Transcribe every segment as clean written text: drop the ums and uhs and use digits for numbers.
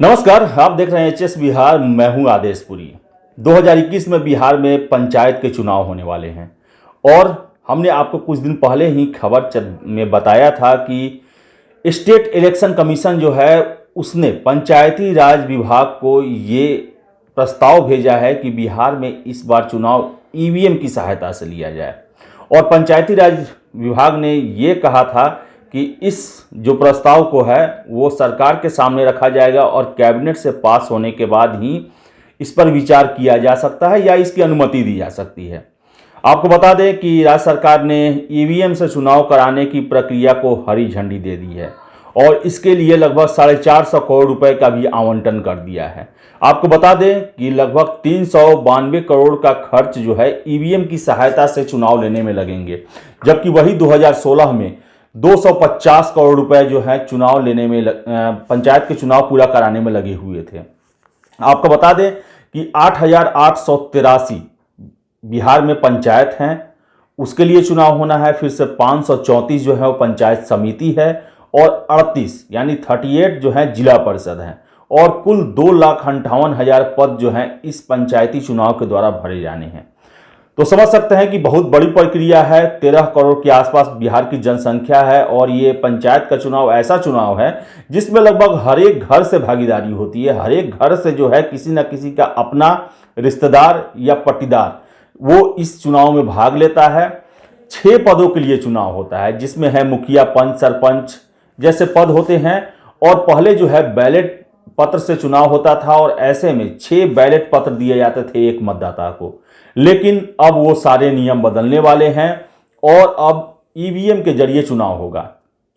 नमस्कार, आप देख रहे हैं एचएस बिहार। मैं हूं आदेशपुरी। 2021 में बिहार में पंचायत के चुनाव होने वाले हैं और हमने आपको कुछ दिन पहले ही में बताया था कि स्टेट इलेक्शन कमीशन जो है उसने पंचायती राज विभाग को ये प्रस्ताव भेजा है कि बिहार में इस बार चुनाव ईवीएम की सहायता से लिया जाए। और पंचायती राज विभाग ने ये कहा था कि इस जो प्रस्ताव को है वो सरकार के सामने रखा जाएगा और कैबिनेट से पास होने के बाद ही इस पर विचार किया जा सकता है या इसकी अनुमति दी जा सकती है। आपको बता दें कि राज्य सरकार ने ईवीएम से चुनाव कराने की प्रक्रिया को हरी झंडी दे दी है और इसके लिए लगभग 450 करोड़ रुपए का भी आवंटन कर दिया है। आपको बता दें कि लगभग 392 करोड़ का खर्च जो है ईवीएम की सहायता से चुनाव लेने में लगेंगे, जबकि वही 2016 में 250 करोड़ रुपए जो है चुनाव लेने में पंचायत के चुनाव पूरा कराने में लगे हुए थे। आपको बता दें कि 8,883 बिहार में पंचायत हैं, उसके लिए चुनाव होना है। फिर से 534 जो है वो पंचायत समिति है और 38 यानी 38 जो है जिला परिषद हैं और कुल 2,58,000 पद जो हैं इस पंचायती चुनाव के द्वारा भरे जाने हैं। तो समझ सकते हैं कि बहुत बड़ी प्रक्रिया है। 13 करोड़ के आसपास बिहार की जनसंख्या है और ये पंचायत का चुनाव ऐसा चुनाव है जिसमें लगभग हर एक घर से भागीदारी होती है। हर एक घर से जो है किसी न किसी का अपना रिश्तेदार या पट्टीदार वो इस चुनाव में भाग लेता है। 6 पदों के लिए चुनाव होता है जिसमें है मुखिया, पंच, सरपंच जैसे पद होते हैं। और पहले जो है बैलेट पत्र से चुनाव होता था और ऐसे में 6 बैलेट पत्र दिए जाते थे एक मतदाता को। लेकिन अब वो सारे नियम बदलने वाले हैं और अब ईवीएम के जरिए चुनाव होगा।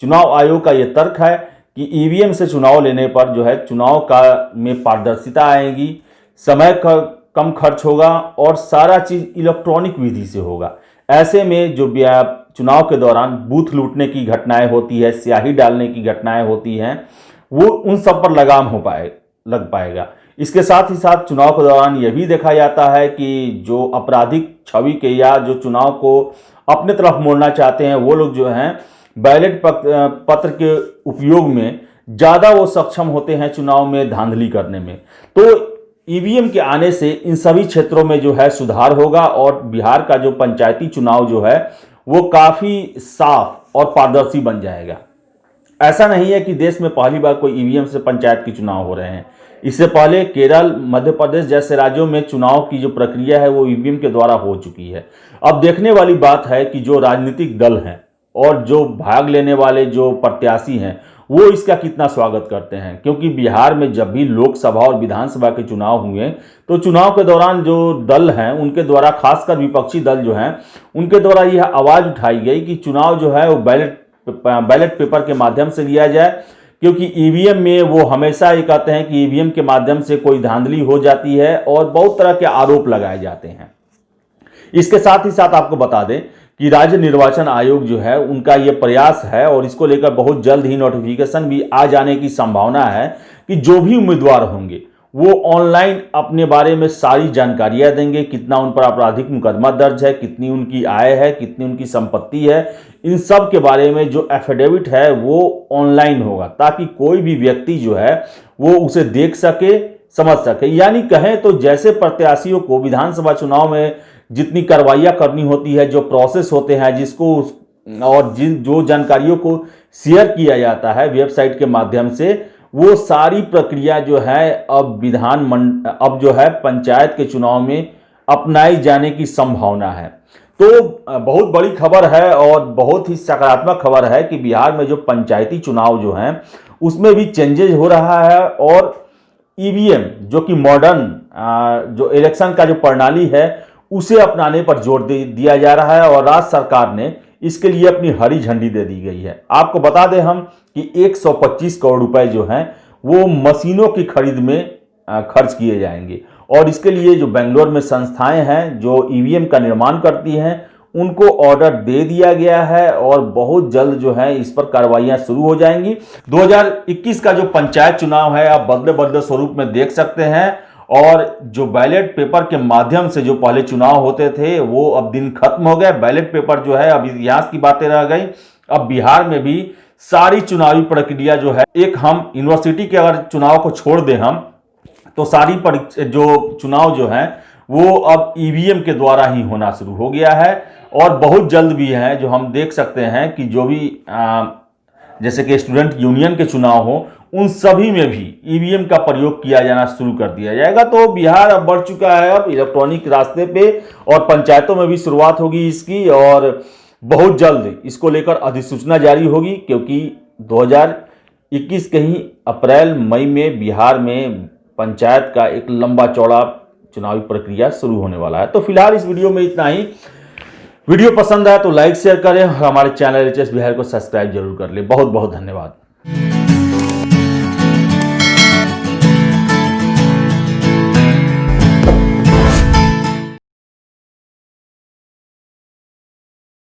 चुनाव आयोग का ये तर्क है कि ईवीएम से चुनाव लेने पर जो है चुनाव का में पारदर्शिता आएगी, समय का कम खर्च होगा और सारा चीज़ इलेक्ट्रॉनिक विधि से होगा। ऐसे में जो चुनाव के दौरान बूथ लूटने की घटनाएं होती है, स्याही डालने की घटनाएं होती हैं, वो उन सब पर लगाम लग पाएगा। इसके साथ ही साथ चुनाव के दौरान यह भी देखा जाता है कि जो आपराधिक छवि के या जो चुनाव को अपने तरफ मोड़ना चाहते हैं वो लोग जो हैं बैलेट पत्र के उपयोग में ज़्यादा वो सक्षम होते हैं चुनाव में धांधली करने में। तो ईवीएम के आने से इन सभी क्षेत्रों में जो है सुधार होगा और बिहार का जो पंचायती चुनाव जो है वो काफ़ी साफ और पारदर्शी बन जाएगा। ऐसा नहीं है कि देश में पहली बार कोई ईवीएम से पंचायत के चुनाव हो रहे हैं। इससे पहले केरल, मध्य प्रदेश जैसे राज्यों में चुनाव की जो प्रक्रिया है वो ईवीएम के द्वारा हो चुकी है। अब देखने वाली बात है कि जो राजनीतिक दल हैं और जो भाग लेने वाले जो प्रत्याशी हैं वो इसका कितना स्वागत करते हैं, क्योंकि बिहार में जब भी लोकसभा और विधानसभा के चुनाव हुए तो चुनाव के दौरान जो दल हैं उनके द्वारा, खासकर विपक्षी दल जो हैं उनके द्वारा यह आवाज़ उठाई गई कि चुनाव जो है वो बैलेट पेपर के माध्यम से लिया जाए, क्योंकि ईवीएम में वो हमेशा ये कहते हैं कि ईवीएम के माध्यम से कोई धांधली हो जाती है और बहुत तरह के आरोप लगाए जाते हैं। इसके साथ ही साथ आपको बता दें कि राज्य निर्वाचन आयोग जो है उनका ये प्रयास है और इसको लेकर बहुत जल्द ही नोटिफिकेशन भी आ जाने की संभावना है कि जो भी उम्मीदवार होंगे वो ऑनलाइन अपने बारे में सारी जानकारियां देंगे, कितना उन पर आपराधिक मुकदमा दर्ज है, कितनी उनकी आय है, कितनी उनकी संपत्ति है, इन सब के बारे में जो एफिडेविट है वो ऑनलाइन होगा ताकि कोई भी व्यक्ति जो है वो उसे देख सके, समझ सके। यानी कहें तो जैसे प्रत्याशियों को विधानसभा चुनाव में जितनी कार्रवाइयाँ करनी होती है, जो प्रोसेस होते हैं जिसको और जो जानकारियों को शेयर किया जाता है वेबसाइट के माध्यम से, वो सारी प्रक्रिया जो है अब जो है पंचायत के चुनाव में अपनाई जाने की संभावना है। तो बहुत बड़ी खबर है और बहुत ही सकारात्मक खबर है कि बिहार में जो पंचायती चुनाव जो हैं उसमें भी चेंजेज हो रहा है और ईवीएम जो कि मॉडर्न जो इलेक्शन का जो प्रणाली है उसे अपनाने पर जोर दिया जा रहा है और राज्य सरकार ने इसके लिए अपनी हरी झंडी दे दी गई है। आपको बता दें हम कि 125 करोड़ रुपए जो हैं वो मशीनों की खरीद में खर्च किए जाएंगे और इसके लिए जो बेंगलोर में संस्थाएं हैं जो ईवीएम का निर्माण करती हैं उनको ऑर्डर दे दिया गया है और बहुत जल्द जो है इस पर कार्रवाइयां शुरू हो जाएंगी। 2021 का जो पंचायत चुनाव है आप बदले बदले स्वरूप में देख सकते हैं और जो बैलेट पेपर के माध्यम से जो पहले चुनाव होते थे वो अब दिन खत्म हो गए। बैलेट पेपर जो है अब इतिहास की बातें रह गई। अब बिहार में भी सारी चुनावी प्रक्रिया जो है, एक हम यूनिवर्सिटी के अगर चुनाव को छोड़ दें हम, तो सारी जो चुनाव जो है वो अब ईवीएम के द्वारा ही होना शुरू हो गया है। और बहुत जल्द भी है, जो हम देख सकते हैं कि जो भी जैसे कि स्टूडेंट यूनियन के चुनाव हो, उन सभी में भी ईवीएम का प्रयोग किया जाना शुरू कर दिया जाएगा। तो बिहार अब बढ़ चुका है अब इलेक्ट्रॉनिक रास्ते पे, और पंचायतों में भी शुरुआत होगी इसकी, और बहुत जल्द इसको लेकर अधिसूचना जारी होगी, क्योंकि 2021 के ही अप्रैल मई में बिहार में पंचायत का एक लंबा चौड़ा चुनावी प्रक्रिया शुरू होने वाला है। तो फिलहाल इस वीडियो में इतना ही। वीडियो पसंद आया तो लाइक शेयर करें, और हमारे चैनल एचएस बिहार को सब्सक्राइब जरूर कर ले। बहुत बहुत धन्यवाद।